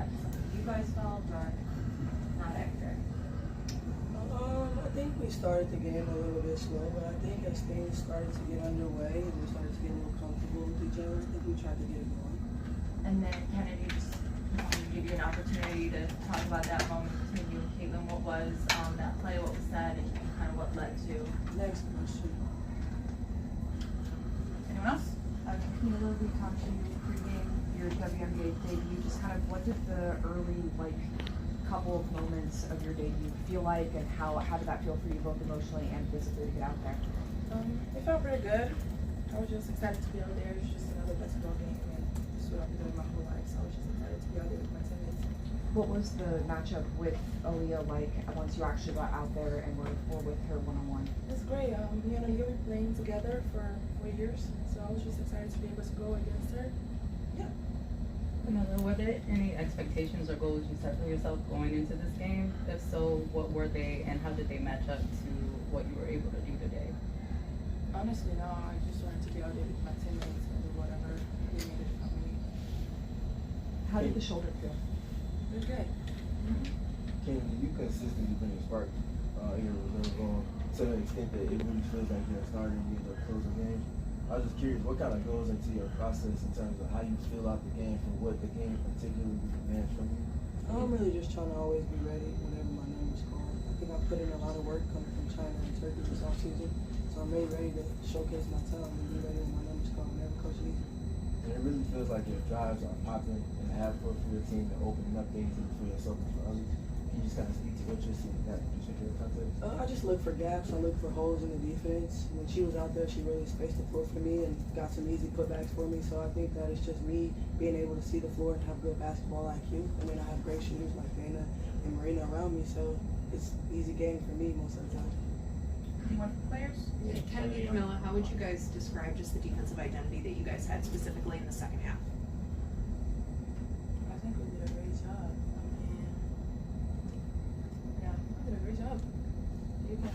that something you guys felt or not accurate? I think we started the game a little bit slow, but I think as things started to get underway and we started to get a little comfortable with each other, I think we tried to get it going. And then Chennedy, just wanted to give you an opportunity to talk about that moment between you and Caitlin. What was that play, what was said, and kind of what led to? Next question. Anyone else? Kamilla, we talked to you pregame your WNBA debut. Just kind of what did the early couple of moments of your debut feel like, and how did that feel for you both emotionally and physically to get out there? It felt pretty good. I was just excited to be out there. It's just another basketball game, and this is what I've been doing my whole life. So I was just excited to be out there with my teammates. What was the matchup with Aaliyah like once you actually got out there and were with her one-on-one? It's great. Me and Aaliyah were playing together for 4 years, so I was just excited to be able to go against her. Yeah. Kamilla, were there any expectations or goals you set for yourself going into this game? If so, what were they, and how did they match up to what you were able to do today? Honestly, no. I just wanted to be out there with my teammates and do whatever they needed from me. How did the shoulder feel? It was good. Kennedy, you consistently bring a spark in your reserve zone to the extent that it really feels like you're starting to get a closing game. I was just curious, what kind of goes into your process in terms of how you feel out the game and what the game particularly demands from you? I'm really just trying to always be ready whenever my name is called. I think I put in a lot of work coming from China and Turkey this offseason, so I'm really ready to showcase my talent and be ready when my name is called whenever coach needs me. And it really feels like your drives are popping in the half court for your team and opening up things for yourself and for others. Can you just kind of speak to what you're seeing in that particular context? I just look for gaps. I look for holes in the defense. When she was out there, she really spaced the floor for me and got some easy putbacks for me. So I think that it's just me being able to see the floor and have good basketball IQ. I mean, I have great shooters like Dana and Marina around me, so it's easy game for me most of the time. Anyone from players? Yeah, Chennedy and Kamilla, how would you guys describe just the defensive identity that you guys had specifically in the second half? I think we did a great job. Yeah, I did a great job. You can.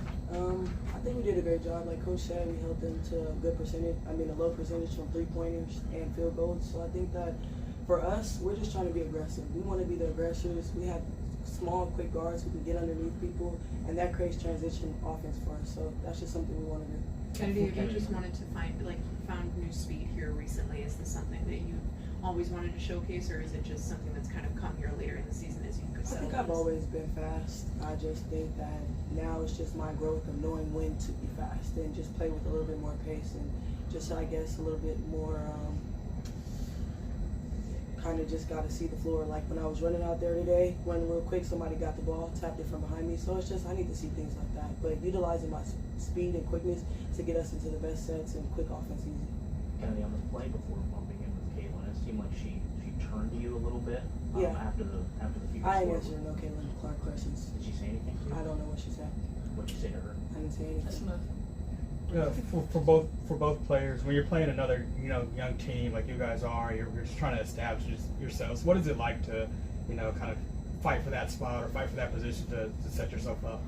I think we did a great job. Like Coach said, we held them to a good percentage. I mean, a low percentage from three-pointers and field goals. So I think that for us, we're just trying to be aggressive. We want to be the aggressors. We have small, quick guards who can get underneath people, and that creates transition offense for us. So that's just something we want to do. Chennedy, have you just wanted to found new speed here recently? Is this something that you always wanted to showcase, or is it just something that's kind of come here later in the season as you could I settle? think I've always been fast. I just think that now it's just my growth of knowing when to be fast and just play with a little bit more pace and just, I guess, a little bit more kind of just got to see the floor. Like when I was running out there today, running real quick, somebody got the ball, tapped it from behind me. So it's just, I need to see things like that. But utilizing my speed and quickness to get us into the best sets and quick offense easy. Kennedy, on the play before bumping in with Caitlin, it seemed like she turned to you a little bit Yeah. after the feature I score. ain't answering no Caitlin Clark questions. Did she say anything to you? I don't know what she said. What'd you say to her? I didn't say anything. For both players, when you're playing another young team like you guys are, you're just trying to establish yourselves. What is it like to kind of fight for that spot or fight for that position to set yourself up?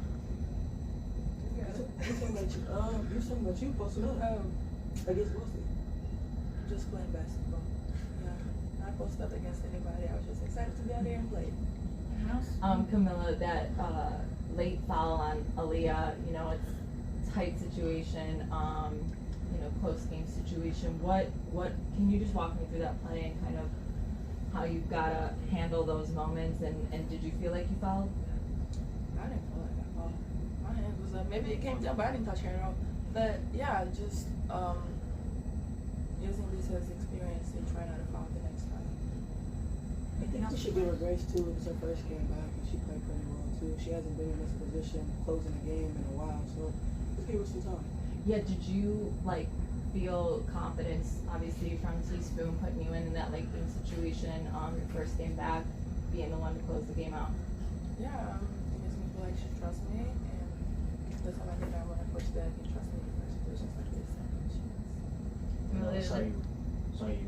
You're talking about you posting up against Boston. Just playing basketball. Yeah, I posted up against anybody. I was just excited to be out there and play. Kamilla, that late foul on Aaliyah, it's a tight situation, close game situation. What can you just walk me through that play and kind of how you've got to handle those moments, and did you feel like you fouled? I didn't feel like I fouled. My hand was up. Maybe it came down, but I didn't touch her at all. But yeah, just using this as experience and try not to foul the next time. I think we should give her grace too. It's her first game back, and she played pretty well too. She hasn't been in this position closing a game in a while, so let's give her some time. Yeah, did you feel confidence, obviously from Teaspoon putting you in that late game situation, your first game back, being the one to close the game out? Yeah, it makes me feel like she trusts me, and that's all I need. I want to push that and trust me in situations like this. Saw you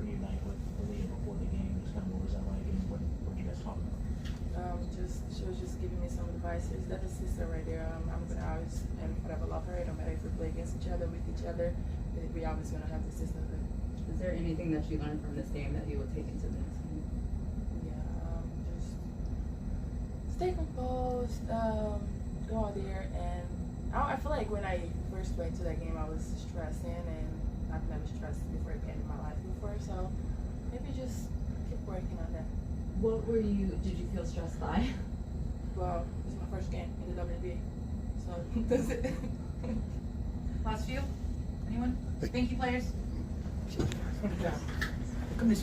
reunite with Aaliyah before the game. Just kind of what was that like, and what did you guys talk about? She was just giving me some advice. That's a sister right there. I'm gonna always and forever love her. No matter if we play against each other, with each other, we always gonna have the sisterhood. Is there anything that you learned from this game that you would take into the next game? Yeah, go out there and I feel like when I first went to that game, I was stressing, and I've never stressed before again in my life before. So maybe just keep working on that. What did you feel stressed by? Well, it's my first game in the WNBA, so that's it. Last few? Anyone? Thank you, players. Good job.